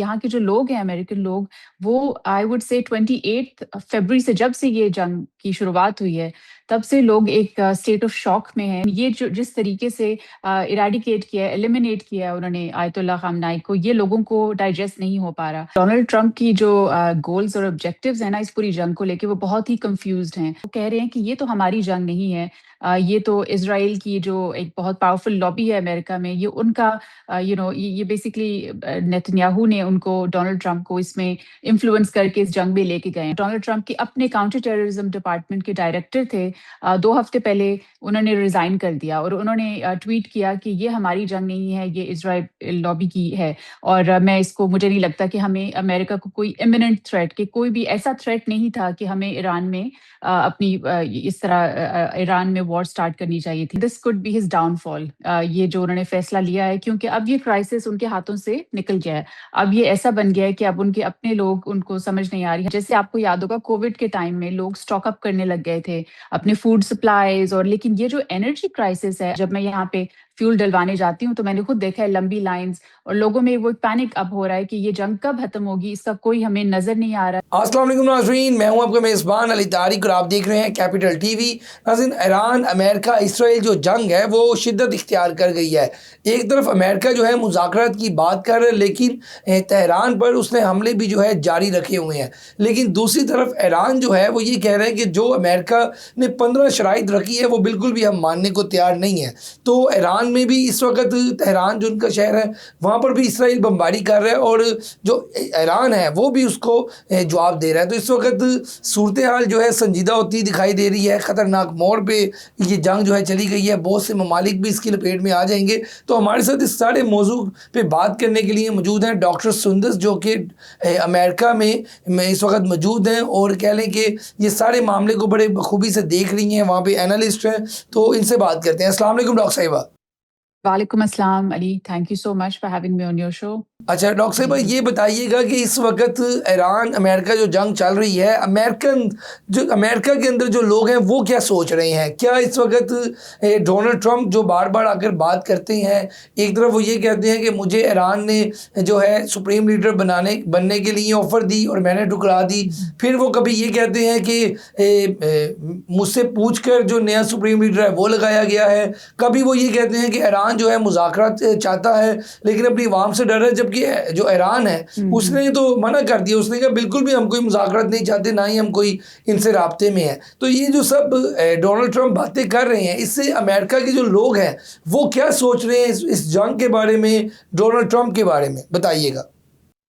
यहाँ के जो लोग हैं अमेरिकन लोग, वो आई वुड से 28 फरवरी से, जब से ये जंग की शुरुआत हुई है, तब से लोग एक स्टेट ऑफ शॉक में हैं। ये जो जिस तरीके से इरेडिकेट किया है, एलिमिनेट किया है उन्होंने आयतुल्लाह खामनाई को, ये लोगों को डाइजेस्ट नहीं हो पा रहा। डोनाल्ड ट्रंप की जो गोल्स और ऑब्जेक्टिव्स हैं ना इस पूरी जंग को लेके, वो बहुत ही कंफ्यूज्ड हैं। वो कह रहे हैं कि ये तो हमारी जंग नहीं है, ये तो इजराइल की जो एक बहुत पावरफुल लॉबी है अमेरिका में, ये उनका ये बेसिकली नेतन्याहू ने उनको, डोनाल्ड ट्रंप को इसमें इन्फ्लुएंस करके इस जंग में लेके गए। डोनाल्ड ट्रंप के अपने काउंटर टेररिज्म डिपार्टमेंट के डायरेक्टर थे, 2 हफ्ते पहले उन्होंने रिजाइन कर दिया और उन्होंने ट्वीट किया कि ये हमारी जंग नहीं है, ये इजराइल लॉबी की है। और मुझे नहीं लगता कि हमें अमेरिका को कोई इमिनेंट थ्रेट, कि कोई भी ऐसा थ्रेट नहीं था कि हमें ईरान में इस तरह ईरान में वॉर स्टार्ट करनी चाहिए थी। This could be his downfall, ये जो उन्होंने फैसला लिया है, क्योंकि अब ये क्राइसिस उनके हाथों से निकल गया है। अब ये ऐसा बन गया है कि अब उनके अपने लोग, उनको समझ नहीं आ रही है। जैसे आपको याद होगा कोविड के टाइम में लोग स्टॉक अप करने लग गए थे अपने फूड सप्लाईज, और लेकिन ये जो एनर्जी क्राइसिस है, जब मैं यहाँ पे फ्यूल डलवाने जाती हूँ तो मैंने खुद देखा है लंबी लाइंस, और लोगों में वो पैनिक अब हो रहा है कि ये जंग कब खत्म होगी, इसका कोई हमें नजर नहीं आ रहा। अस्सलाम वालेकुम नाज़रीन, मैं हूं आपका मेज़बान अली तारिक और आप देख रहे हैं कैपिटल टीवी। नाज़रीन, ईरान अमेरिका इसराइल जो जंग है वो शिद्दत इख्तियार कर गई है। एक तरफ अमेरिका जो है मुज़ाकरात की बात कर रहा है, लेकिन तेहरान पर उसने हमले भी जो है जारी रखे हुए हैं। लेकिन दूसरी तरफ ईरान जो है वो ये कह रहे हैं कि जो अमेरिका ने 15 शराइत रखी है वो बिल्कुल भी हम मानने को तैयार नहीं है। तो ईरान में भी इस वक्त तेहरान जो उनका शहर है वहाँ पर भी इसराइल बमबारी कर रहा है, और जो ईरान है वो भी उसको जवाब दे रहा है। तो इस वक्त सूरत हाल जो है संजीदा होती दिखाई दे रही है। ख़तरनाक मोड़ पे ये जंग जो है चली गई है। बहुत से ममालिक भी इसकी लपेट में आ जाएंगे। तो हमारे साथ इस सारे मौजू पे बात करने के लिए मौजूद हैं डॉक्टर सुंदस, जो कि अमेरिका में इस वक्त मौजूद हैं और कह लें कि ये सारे मामले को बड़े बखूबी से देख रही हैं, वहाँ पे एनालिस्ट हैं। तो इनसे बात करते हैं। अस्सलाम वालेकुम डॉक्टर साहिबा। वालेकुम अस्सलाम Ali, thank you so much for having me on your show. अच्छा डॉक्टर साहब, ये बताइएगा कि इस वक्त ईरान अमेरिका जो जंग चल रही है, अमेरिका के अंदर जो लोग हैं वो क्या सोच रहे हैं? क्या इस वक्त डोनाल्ड ट्रंप जो बार बार आकर बात करते हैं, एक तरफ वो ये कहते हैं कि मुझे ईरान ने जो है सुप्रीम लीडर बनने के लिए ऑफ़र दी और मैंने ठुकरा दी। फिर वो कभी ये कहते हैं कि मुझसे पूछ कर जो नया सुप्रीम लीडर है वो लगाया गया है। कभी वो ये कहते हैं कि ईरान जो है मुज़ाकरात चाहता है लेकिन अपनी आवाम से डर रहा है, जबकि जो ईरान है उसने तो मना कर दिया। उसने कहा बिल्कुल भी हम कोई मुज़ाकरात नहीं चाहते, ना ही हम कोई इनसे राब्ते में है। तो ये जो सब डोनाल्ड ट्रंप बातें कर रहे हैं, इससे अमेरिका के जो लोग हैं वो क्या सोच रहे हैं इस जंग के बारे में, डोनाल्ड ट्रंप के बारे में बताइएगा।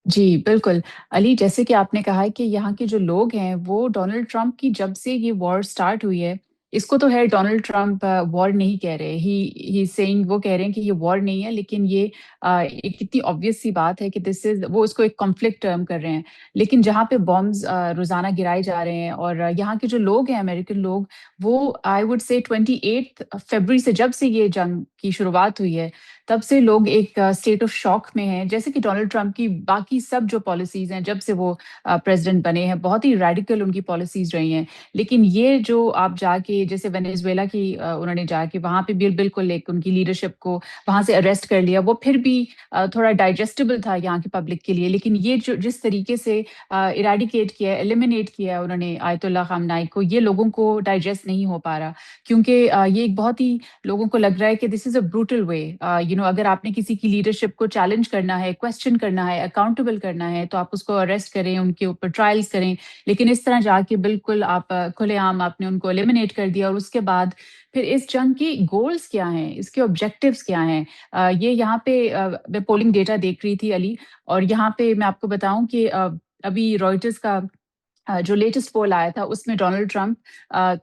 जी, बिल्कुल। अली, जैसे कि आपने कहा है कि यहाँ के जो लोग हैं, वो डोनाल्ड ट्रंप की, जब से ये वॉर स्टार्ट हुई है, इसको तो है डोनाल्ड ट्रंप वॉर नहीं कह रहे। ही सेइंग, वो कह रहे हैं कि ये वॉर नहीं है, लेकिन ये एक कितनी ऑब्वियस सी बात है कि दिस इज़, वो इसको एक कॉन्फ्लिक्ट टर्म कर रहे हैं। लेकिन जहाँ पे बॉम्ब्स रोज़ाना गिराए जा रहे हैं, और यहाँ के जो लोग हैं अमेरिकन लोग, वो आई वुड से 28 फरवरी से, जब से ये जंग की शुरुआत हुई है, तब से लोग एक स्टेट ऑफ शॉक में हैं। जैसे कि डोनाल्ड ट्रंप की बाकी सब जो पॉलिसीज़ हैं, जब से वो प्रेज़िडेंट बने हैं, बहुत ही रेडिकल उनकी पॉलिसीज़ रही हैं। लेकिन ये जो आप जाके, जैसे वेनेज़ुएला की उन्होंने जाके वहाँ पे बिल्कुल एक उनकी लीडरशिप को वहाँ से अरेस्ट कर लिया, वो फिर भी थोड़ा डाइजेस्टिबल था यहाँ की पब्लिक के लिए। लेकिन ये जो जिस तरीके से इरेडिकेट किया, एलिमिनेट किया उन्होंने आयतुल्लाह खामनाई को, ये लोगों को डाइजेस्ट नहीं हो पा रहा, क्योंकि ये एक बहुत ही, लोगों को लग रहा है कि दिस इज़ अ ब्रूटल वे। अगर आपने किसी की लीडरशिप को चैलेंज करना है, क्वेश्चन करना है, अकाउंटेबल करना है, तो आप उसको अरेस्ट करें, उनके ऊपर ट्रायल्स करें। लेकिन इस तरह जाके बिल्कुल आप खुलेआम आपने उनको एलिमिनेट कर दिया, और उसके बाद फिर इस जंग की गोल्स क्या हैं, इसके ऑब्जेक्टिव्स क्या हैं? ये यहाँ पे मैं पोलिंग डेटा देख रही थी अली, और यहाँ पे मैं आपको बताऊं कि अभी रॉयटर्स का जो लेटेस्ट पोल आया था, उसमें डोनाल्ड ट्रंप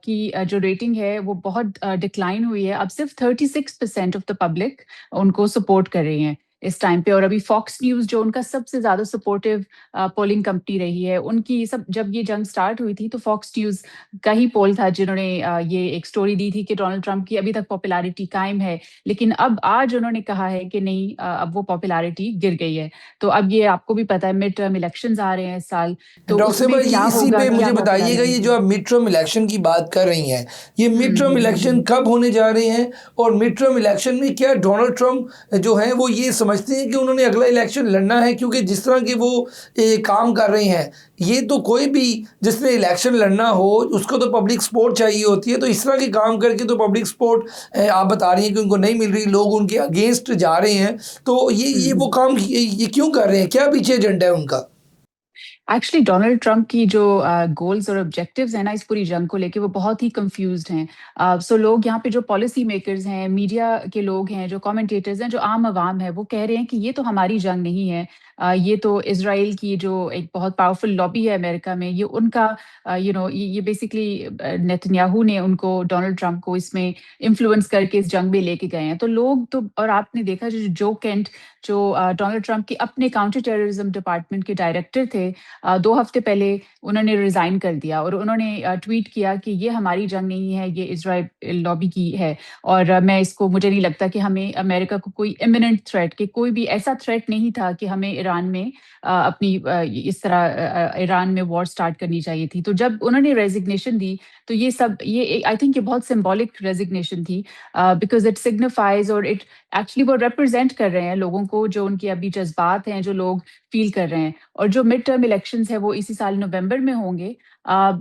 की जो रेटिंग है वो बहुत डिक्लाइन हुई है। अब सिर्फ 36% ऑफ द पब्लिक उनको सपोर्ट कर रही हैं इस टाइम पे। और अभी फॉक्स न्यूज़, जो उनका सबसे ज़्यादा सपोर्टिव पोलिंग कंपनी रही है, उनकी सब, जब ये जंग स्टार्ट हुई थी तो फॉक्स न्यूज़ का ही पोल था जिन्होंने ये एक स्टोरी दी थी कि डोनाल्ड ट्रंप की अभी तक पॉपुलैरिटी कायम है। लेकिन अब आज उन्होंने कहा है कि नहीं, अब वो पॉपुलैरिटी गिर गई है। तो अब ये आपको भी पता है, मिड टर्म इलेक्शंस आ रहे हैं इस साल, तो डॉक्टर साहब, उसमें क्या इसी होगा, पे क्या मुझे बताइएगा, ये पॉपुलैरिटी। जो आप मिड टर्म इलेक्शन की बात कर रही हैं, ये मिड टर्म इलेक्शन कब होने जा रहे हैं? और मिड टर्म इलेक्शन में क्या डोनाल्ड ट्रंप जो है वो ये समझते हैं कि उन्होंने अगला इलेक्शन लड़ना है? क्योंकि जिस तरह के वो काम कर रहे हैं, ये तो कोई भी जिसने इलेक्शन लड़ना हो उसको तो पब्लिक सपोर्ट चाहिए होती है, तो इस तरह के काम करके तो पब्लिक सपोर्ट आप बता रही हैं कि उनको नहीं मिल रही, लोग उनके अगेंस्ट जा रहे हैं, तो ये वो काम ये क्यों कर रहे हैं? क्या पीछे एजेंडा है उनका? एक्चुअली डोनाल्ड ट्रंप की जो गोल्स और ऑब्जेक्टिव्स हैं ना इस पूरी जंग को लेके, वो बहुत ही कंफ्यूज्ड हैं। सो लोग यहाँ पे जो पॉलिसी मेकर्स हैं, मीडिया के लोग हैं, जो कमेंटेटर्स हैं, जो आम आवाम है, वो कह रहे हैं कि ये तो हमारी जंग नहीं है। ये तो इसराइल की जो एक बहुत पावरफुल लॉबी है अमेरिका में, ये उनका ये बेसिकली नेतन्याहू ने उनको, डोनाल्ड ट्रंप को इसमें इन्फ्लुएंस करके इस जंग में लेके गए हैं। तो लोग तो, और आपने देखा जो केंट, जो डोनाल्ड ट्रंप के अपने काउंटर टेररिज्म डिपार्टमेंट के डायरेक्टर थे, 2 हफ्ते पहले उन्होंने रिजाइन कर दिया और उन्होंने ट्वीट किया कि ये हमारी जंग नहीं है, ये इजराइल लॉबी की है। और मुझे नहीं लगता कि हमें अमेरिका को कोई इमिनेंट थ्रेट, कि कोई भी ऐसा थ्रेट नहीं था कि हमें ईरान में इस तरह ईरान में वॉर स्टार्ट करनी चाहिए थी। तो जब उन्होंने रेजिग्नेशन दी, तो ये आई थिंक ये बहुत सिंबॉलिक रेजिग्नेशन थी, बिकॉज इट सिग्निफाइज, और इट एक्चुअली वो रिप्रेजेंट कर रहे हैं लोगों को, जो उनके अभी जज्बात हैं, जो लोग फील कर रहे हैं। और जो मिड टर्म इलेक्शंस है वो इसी साल नवंबर में होंगे।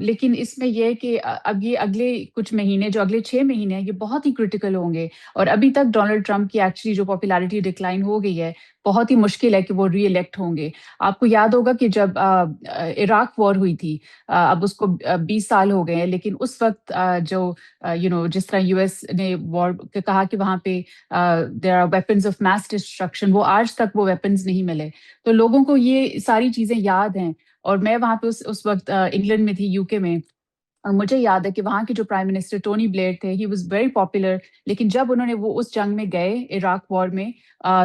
लेकिन इसमें यह है कि अब ये अगले कुछ महीने, जो अगले 6 महीने हैं, ये बहुत ही क्रिटिकल होंगे। और अभी तक डोनाल्ड ट्रंप की एक्चुअली जो पॉपुलैरिटी डिक्लाइन हो गई है, बहुत ही मुश्किल है कि वो री इलेक्ट होंगे। आपको याद होगा कि जब इराक वॉर हुई थी, अब उसको 20 साल हो गए हैं, लेकिन उस वक्त जिस तरह यूएस ने वॉर कहा कि वहां पे there are weapons of mass destruction, वो आज तक वो वेपन्स नहीं मिले। तो लोगों को ये सारी चीजें याद हैं। और मैं वहां पे उस वक्त इंग्लैंड में थी, यूके में। और मुझे याद है कि वहाँ के जो प्राइम मिनिस्टर टोनी ब्लेयर थे, ही वाज वेरी पॉपुलर। लेकिन जब उन्होंने वो उस जंग में गए, इराक वॉर में,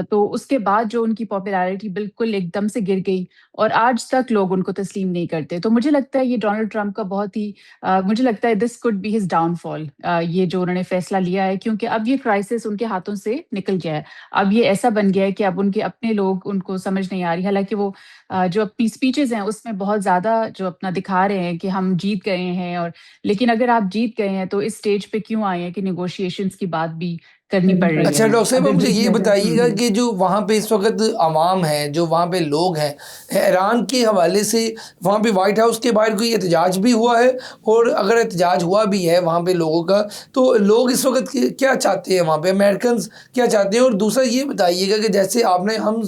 तो उसके बाद जो उनकी पॉपुलैरिटी बिल्कुल एकदम से गिर गई। और आज तक लोग उनको तस्लीम नहीं करते। तो मुझे लगता है ये डोनाल्ड ट्रंप का बहुत ही मुझे लगता है this could be his downfall, ये जो उन्होंने फैसला लिया है, क्योंकि अब ये क्राइसिस उनके हाथों से निकल गया है। अब ये ऐसा बन गया है कि अब उनके अपने लोग उनको समझ नहीं आ रही। हालांकि वो जो अपनी स्पीचेस हैं उसमें बहुत ज्यादा जो अपना दिखा रहे हैं कि हम जीत गए हैं। और लेकिन अगर आप जीत गए हैं तो इस स्टेज पे क्यों आए हैं कि नेगोशिएशंस की बात भी करनी पड़ रही अच्छा है, डॉक्टर साहब, अगर मुझे जीत ये गए तो। बताइएगा कि जो वहाँ पे इस वक्त आवाम है, जो वहाँ पे लोग हैं, ईरान के हवाले से वहाँ पे वाइट हाउस के बाहर कोई एहतजाज भी हुआ है? और अगर एहतजाज हुआ भी है वहाँ पे लोगों का, तो लोग इस वक्त क्या चाहते हैं, वहाँ पे अमेरिकन क्या चाहते हैं? और दूसरा ये बताइएगा कि जैसे आपने हम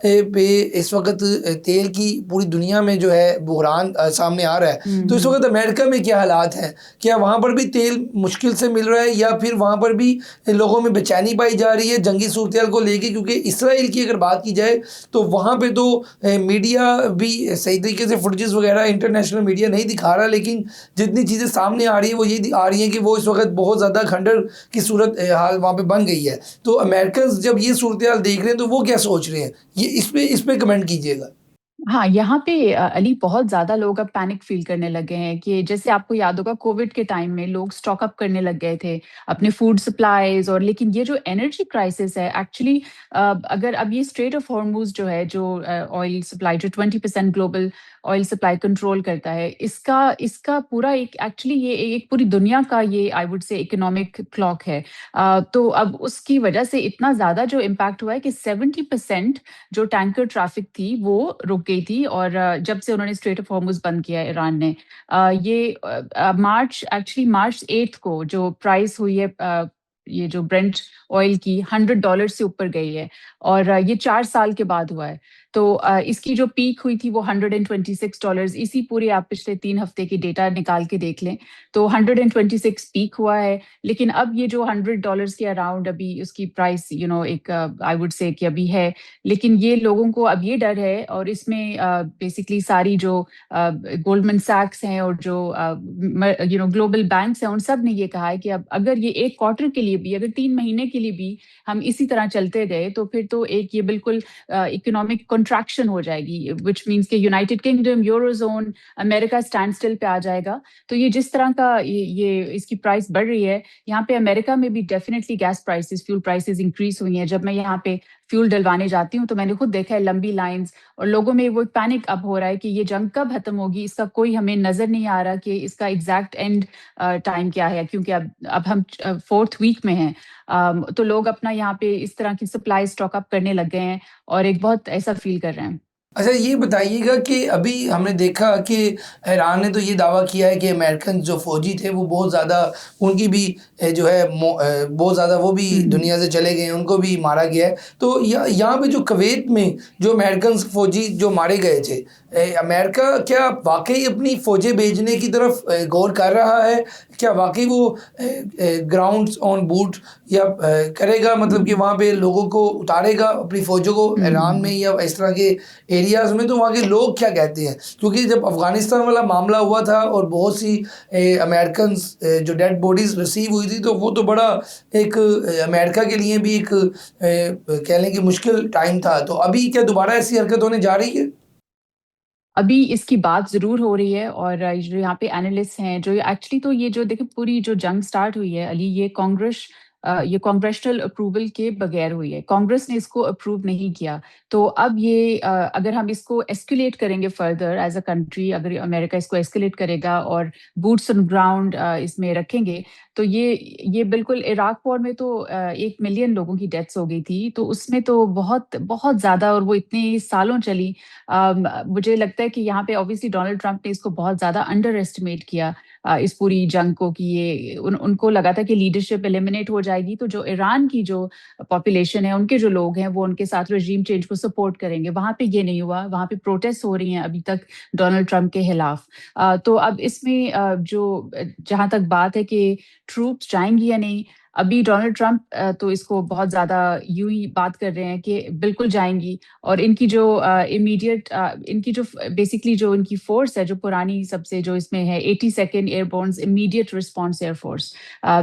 पे इस वक्त तेल की पूरी दुनिया में जो है बहरान सामने आ रहा है, तो इस वक्त अमेरिका में क्या हालात हैं? क्या वहाँ पर भी तेल मुश्किल से मिल रहा है, या फिर वहाँ पर भी लोगों में बेचैनी पाई जा रही है जंगी सूरत को लेके? क्योंकि इसराइल की अगर बात की जाए तो वहाँ पे तो मीडिया भी सही तरीके से फुटेजेस वगैरह इंटरनेशनल मीडिया नहीं दिखा रहा, लेकिन जितनी चीज़ें सामने आ रही है वो ये आ रही हैं कि वो इस वक्त बहुत ज़्यादा खंडर की सूरत हाल वहाँ पे बन गई है। तो अमेरिकन जब ये सूरत हाल देख रहे हैं तो वो क्या सोच रहे हैं, ये इस पे कमेंट कीजिएगा। हाँ, यहाँ पे अली बहुत ज़्यादा लोग अब पैनिक फ़ील करने लगे हैं, कि जैसे आपको याद होगा कोविड के टाइम में लोग स्टॉक अप करने लग गए थे अपने फूड सप्लाइज़। और लेकिन ये जो एनर्जी क्राइसिस है एक्चुअली, अगर अब ये स्ट्रेट ऑफ हॉर्मुज़ जो है, जो ऑयल सप्लाई, जो 20% ग्लोबल ऑयल सप्लाई कंट्रोल करता है, इसका इसका पूरा एक एक्चुअली ये एक पूरी दुनिया का ये I would say economic clock है। तो अब उसकी वजह से इतना ज़्यादा जो इम्पैक्ट हुआ है कि 70% जो टैंकर ट्रैफिक थी वो रुक गई थी। और जब से उन्होंने स्ट्रेट ऑफ हॉर्मुज बंद किया है ईरान ने, मार्च 8 को जो प्राइस हुई है, ये जो ब्रेंट ऑयल की $100 से ऊपर गई है। और ये 4 साल के बाद हुआ है। तो इसकी जो पीक हुई थी वो $126, इसी पूरे आप पिछले 3 हफ्ते की डेटा निकाल के देख लें, तो 126 पीक हुआ है। लेकिन अब ये जो $100 के अराउंड अभी उसकी प्राइस एक आई वुड से कि अभी है। लेकिन ये लोगों को अब ये डर है, और इसमें बेसिकली सारी जो गोल्डमैन सैक्स हैं और जो ग्लोबल बैंक्स हैं, उन सब ने ये कहा है कि अब अगर ये एक क्वार्टर के लिए भी, अगर 3 महीने के लिए भी हम इसी तरह चलते गए, तो फिर तो एक ये बिल्कुल इकोनॉमिक कॉन्ट्रैक्शन हो जाएगी, विच मीन्स कि United kingdom, eurozone, America stand still पे आ जाएगा। तो ये जिस तरह का ये इसकी प्राइस बढ़ रही है, यहाँ पे अमेरिका में भी definitely gas prices, fuel prices increase हुई हैं। जब मैं यहाँ पे फ्यूल डलवाने जाती हूँ तो मैंने खुद देखा है लंबी लाइन्स, और लोगों में वो पैनिक अब हो रहा है कि ये जंग कब खत्म होगी, इसका कोई हमें नज़र नहीं आ रहा कि इसका एग्ज़ैक्ट एंड टाइम क्या है, क्योंकि अब हम 4th वीक में हैं। तो लोग अपना यहाँ पे इस तरह की सप्लाई स्टॉक अप करने लग गए हैं और एक बहुत ऐसा फ़ील कर रहे हैं। अच्छा, ये बताइएगा कि अभी हमने देखा कि ईरान ने तो ये दावा किया है कि अमेरिकन जो फ़ौजी थे वो बहुत ज़्यादा, उनकी भी जो है बहुत ज़्यादा वो भी हुँ, हुँ। दुनिया से चले गए हैं, उनको भी मारा गया है। तो यहाँ पे जो कुवैत में जो अमेरिकन फ़ौजी जो मारे गए थे, अमेरिका क्या वाक़ई अपनी फ़ौजें भेजने की तरफ गौर कर रहा है? क्या वाक़ई वो ग्राउंड्स ऑन बूट या करेगा, मतलब कि वहाँ पे लोगों को उतारेगा अपनी फ़ौजों को हुँ, हुँ, ईरान में हुँ। या इस तरह के एरियाज़ में? तो वहाँ के लोग क्या कहते हैं? क्योंकि जब अफ़गानिस्तान वाला मामला हुआ था और बहुत सी अमेरिकन्स जो डेड बॉडीज़ रिसीव हुई थी, तो वो तो बड़ा एक अमेरिका के लिए भी एक कह लें कि मुश्किल टाइम था। तो अभी क्या दोबारा ऐसी हरकत होने जा रही है? अभी इसकी बात ज़रूर हो रही है, और जो यहाँ पे एनालिस्ट हैं, जो एक्चुअली तो ये जो देखिए पूरी जो जंग स्टार्ट हुई है अली, ये कांग्रेशनल अप्रूवल के बगैर हुई है। कांग्रेस ने इसको अप्रूव नहीं किया। तो अब ये अगर हम इसको एस्केलेट करेंगे फर्दर एज़ अ कंट्री, अगर अमेरिका इसको एस्केलेट करेगा और बूट्स ऑन ग्राउंड इसमें रखेंगे, तो ये बिल्कुल इराक वॉर में तो 1 मिलियन लोगों की डेथ्स हो गई थी, तो उसमें तो बहुत बहुत ज़्यादा, और वो इतने सालों चली। मुझे लगता है कि यहाँ पे ऑब्वियसली डोनाल्ड ट्रंप ने इसको बहुत ज़्यादा अंडर एस्टिमेट किया, इस पूरी जंग को, कि ये उनको लगा था कि लीडरशिप एलिमिनेट हो जाएगी, तो जो ईरान की जो पॉपुलेशन है, उनके जो लोग हैं, वो उनके साथ रेजीम चेंज को सपोर्ट करेंगे। वहाँ पे ये नहीं हुआ, वहाँ पे प्रोटेस्ट हो रही हैं अभी तक डोनाल्ड ट्रंप के खिलाफ। तो अब इसमें जहाँ तक बात है कि ट्रूप्स जाएँगी या नहीं, अभी डोनाल्ड ट्रंप तो इसको बहुत ज़्यादा यूँ ही बात कर रहे हैं कि बिल्कुल जाएँगी, और इनकी जो इनकी जो बेसिकली जो इनकी फ़ोर्स है, जो पुरानी सबसे जो इसमें है, 82nd airborne immediate response air force.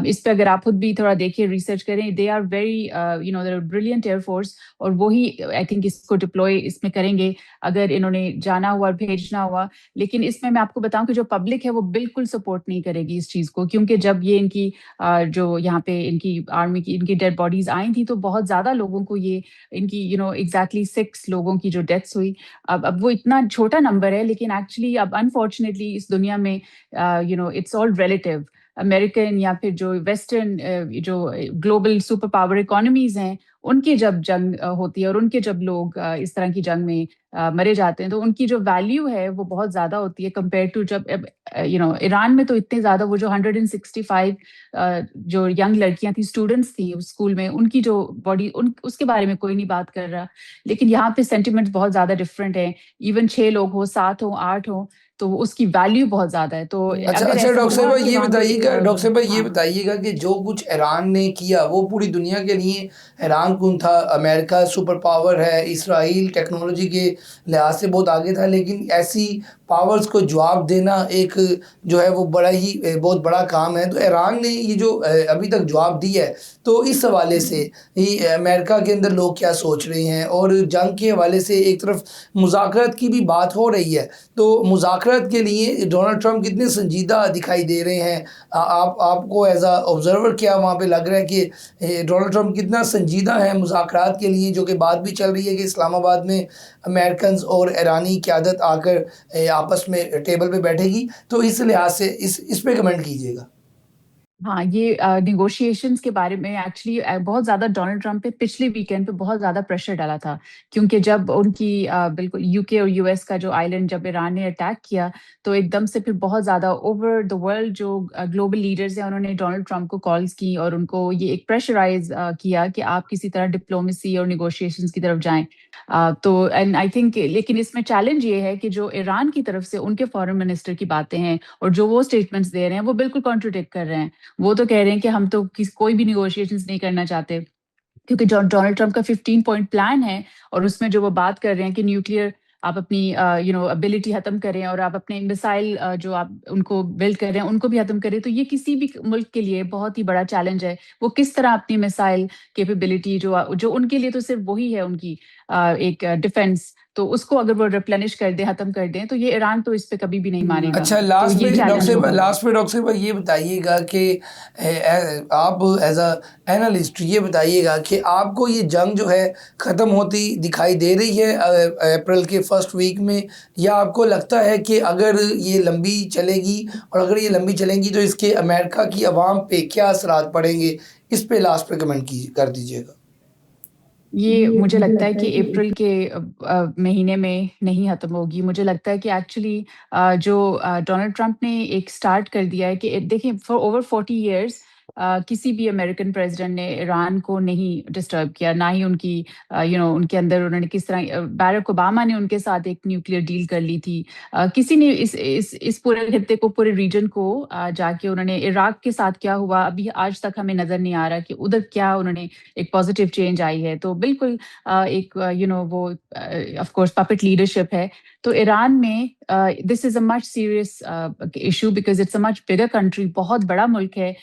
इस पे अगर आप खुद भी थोड़ा देखिए, रिसर्च करें, they are very they are brilliant air force, और वो ही आई थिंक इसको डिप्लॉय इसमें करेंगे, अगर इन्होंने जाना हुआ और भेजना हुआ। लेकिन इसमें मैं आपको बताऊँ कि जो पब्लिक है, वो बिल्कुल सपोर्ट नहीं करेगी इस चीज़ को, क्योंकि जब ये इनकी जो यहाँ पे इनकी आर्मी की इनकी डेड बॉडीज़ आई थी, तो बहुत ज़्यादा लोगों को ये इनकी एग्ज़ैक्टली 6 लोगों की जो डेथ्स हुई। अब वो इतना छोटा नंबर है, लेकिन एक्चुअली अब अनफॉर्च्युनेटली इस दुनिया में इट्स ऑल रिलेटिव। अमेरिकन या फिर जो वेस्टर्न जो ग्लोबल सुपर पावर इकोनॉमीज़ हैं, उनकी जब जंग होती है, और उनके जब लोग इस तरह की जंग में मरे जाते हैं, तो उनकी जो वैल्यू है वो बहुत ज़्यादा होती है कंपेयर टू जब ईरान में तो इतने ज़्यादा, वो जो 165 जो यंग लड़कियाँ थी, स्टूडेंट्स थी उस स्कूल में, उनकी जो बॉडी उन उसके बारे में कोई नहीं बात कर रहा। लेकिन यहाँ पे सेंटिमेंट्स बहुत ज़्यादा डिफरेंट हैं। इवन 6 लोग हो, 7 हो, 8 हो, तो उसकी वैल्यू बहुत ज़्यादा है। तो अच्छा अगर अच्छा, ऐसा डॉक्टर हुआ साहब कि ये वहाँ पे बताइएगा, डॉक्टर साहब ये हाँ। बताइएगा कि जो कुछ ईरान ने किया वो पूरी दुनिया के लिए हैरान कुन था। अमेरिका सुपर पावर है, इसराइल टेक्नोलॉजी के लिहाज से बहुत आगे था, लेकिन ऐसी पावर्स को जवाब देना एक जो है वो बड़ा ही बहुत बड़ा काम है। तो ईरान ने ये जो अभी तक जवाब दिया है, तो इस हवाले से हुँ। ही अमेरिका के अंदर लोग क्या सोच रहे हैं? और जंग के हवाले से एक तरफ मुज़ाकरात की भी बात हो रही है, तो मुज़ाकरात के लिए डोनाल्ड ट्रंप कितने संजीदा दिखाई दे रहे हैं? आपको एज़ अ ऑब्ज़र्वर क्या वहाँ पे लग रहा है कि डोनाल्ड ट्रंप कितना संजीदा है मुज़ाकरात के लिए? जो कि बात भी चल रही है कि इस्लामाबाद में अमेरिकन्स और ईरानी क़यादत आकर आपस में टेबल पे बैठेगी। तो इस लिहाज से इस पे कमेंट कीजिएगा। हाँ, ये नेगोशिएशंस के बारे में एक्चुअली बहुत ज़्यादा डोनाल्ड ट्रंप पे पिछले वीकेंड पे बहुत ज़्यादा प्रेशर डाला था। क्योंकि जब उनकी बिल्कुल यूके और यूएस का जो आइलैंड जब ईरान ने अटैक किया, तो एकदम से फिर बहुत ज़्यादा ओवर द वर्ल्ड जो ग्लोबल लीडर्स हैं, उन्होंने डोनाल्ड ट्रंप को कॉल्स की और उनको ये एक प्रेशराइज़ किया कि आप किसी तरह डिप्लोमेसी और नेगोशिएशंस की तरफ जाएँ। तो एंड आई थिंक, लेकिन इसमें चैलेंज ये है कि जो ईरान की तरफ से उनके फॉरेन मिनिस्टर की बातें हैं, और जो वो स्टेटमेंट्स दे रहे हैं, वो बिल्कुल कॉन्ट्रडिक्ट कर रहे हैं। वो तो कह रहे हैं कि हम तो कोई भी नेगोशिएशंस नहीं करना चाहते, क्योंकि डोनाल्ड ट्रंप का 15 पॉइंट प्लान है, और उसमें जो वो बात कर रहे हैं कि न्यूक्लियर आप अपनी एबिलिटी खत्म करें, और आप अपने मिसाइल जो आप उनको बिल्ड कर रहे हैं उनको भी खत्म करें, तो ये किसी भी मुल्क के लिए बहुत ही बड़ा चैलेंज है। वो किस तरह अपनी मिसाइल कैपेबिलिटी जो जो उनके लिए तो सिर्फ वही है उनकी एक डिफेंस, तो उसको अगर वो रिप्लेनिश कर दें, खत्म कर दें, तो ये ईरान तो इस पे कभी भी नहीं मानेगा। अच्छा, तो लास्ट ये में डॉक्टर चैलेंज साहिबा होगा। ये बताइएगा कि आप एज अ एनालिस्ट ये बताइएगा कि आपको ये जंग जो है ख़त्म होती दिखाई दे रही है अप्रैल के फर्स्ट वीक में, या आपको लगता है कि अगर ये लंबी चलेगी, और अगर ये लंबी चलेंगी तो इसके अमेरिका की आवाम पे क्या असरात पड़ेंगे? इस पे लास्ट पे कमेंट कर दीजिएगा। ये मुझे लगता है कि अप्रैल के महीने में नहीं खत्म होगी। मुझे लगता है कि एक्चुअली जो डोनाल्ड ट्रंप ने एक स्टार्ट कर दिया है कि देखिए फॉर ओवर 40 इयर्स किसी भी अमेरिकन प्रेसिडेंट ने ईरान को नहीं डिस्टर्ब किया, ना ही उनकी उनके अंदर उन्होंने किस तरह बैरक ओबामा ने उनके साथ एक न्यूक्लियर डील कर ली थी। किसी ने इस पूरे खत्ते को, पूरे रीजन को जाके उन्होंने इराक के साथ क्या हुआ अभी आज तक हमें नजर नहीं आ रहा कि उधर क्या उन्होंने एक पॉजिटिव चेंज आई है। तो बिल्कुल एक वो ऑफ कोर्स पपेट लीडरशिप है। तो ईरान में this is a much serious issue because it's a much bigger country, बहुत बड़ा मुल्क है।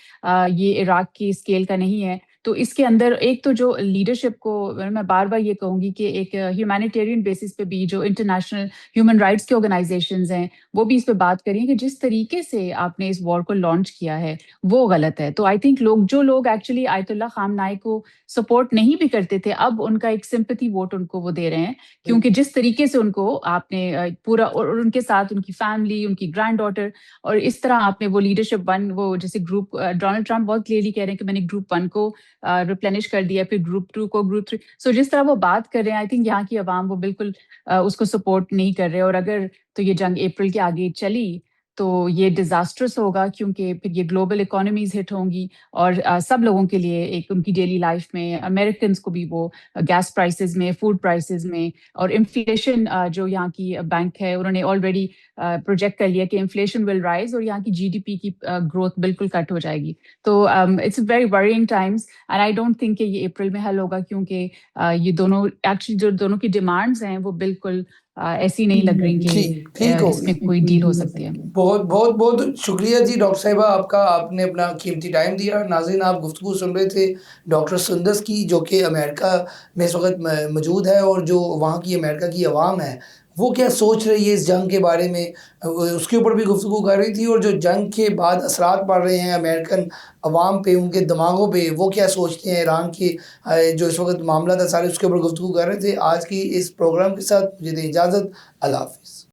ये इराक की स्केल का नहीं है। तो इसके अंदर एक तो जो लीडरशिप को मैं बार बार ये कहूंगी कि एक ह्यूमैनिटेरियन बेसिस पे भी जो इंटरनेशनल ह्यूमन राइट्स के ऑर्गेनाइजेशंस हैं वो भी इस पे बात करें कि जिस तरीके से आपने इस वॉर को लॉन्च किया है वो गलत है। तो आई थिंक जो लोग एक्चुअली आयतुल्ला खामनाई को सपोर्ट नहीं भी करते थे, अब उनका एक सिंपैथी वोट उनको वो दे रहे हैं, क्योंकि जिस तरीके से उनको आपने पूरा और उनके साथ उनकी फैमिली, उनकी ग्रैंड डॉटर, और इस तरह आपने वो लीडरशिप वन, वो जैसे ग्रुप डोनाल्ड ट्रंप बहुत क्लियरली कह रहे हैं कि मैंने ग्रुप वन को रिप्लेनिश कर दिया, फिर ग्रुप टू को, ग्रुप थ्री। सो जिस तरह वो बात कर रहे हैं आई थिंक यहाँ की आवाम वो बिल्कुल उसको सपोर्ट नहीं कर रहे। और अगर तो ये जंग अप्रैल के आगे चली तो ये डिजास्टर्स होगा, क्योंकि फिर ये ग्लोबल इकोनॉमीज हिट होंगी और सब लोगों के लिए एक उनकी डेली लाइफ में, अमेरिकन को भी वो गैस प्राइसेस में, फूड प्राइसेस में, और इन्फ्लेशन जो यहाँ की बैंक है उन्होंने ऑलरेडी प्रोजेक्ट कर लिया कि इन्फ्लेशन विल राइज और यहाँ की जीडीपी की ग्रोथ बिल्कुल कट हो जाएगी। तो it's very worrying times and I don't think कि ये अप्रैल में हल होगा, क्योंकि ये दोनों एक्चुअली जो दोनों की डिमांड्स हैं वो बिल्कुल ऐसी नहीं लग रही कि ठीक ठीक इसमें होगी। कोई डील हो सकती है। बहुत बहुत बहुत शुक्रिया जी डॉक्टर साहिबा आपका, आपने अपना कीमती टाइम दिया। नाज़रीन, आप गुफ्तगू सुन रहे थे डॉक्टर सुंदस की, जो कि अमेरिका में इस वक्त मौजूद है, और जो वहाँ की अमेरिका की आवाम है वो क्या सोच रही है इस जंग के बारे में, उसके ऊपर भी गुफ्तगू कर रही थी। और जो जंग के बाद असरात पड़ रहे हैं अमेरिकन अवाम पे, उनके दिमागों पे, वो क्या सोचते हैं ईरान के जो इस वक्त मामला था सारे, उसके ऊपर गुफ्तगू कर रहे थे। आज की इस प्रोग्राम के साथ मुझे दें इजाज़त। अल्लाह हाफ़िज़।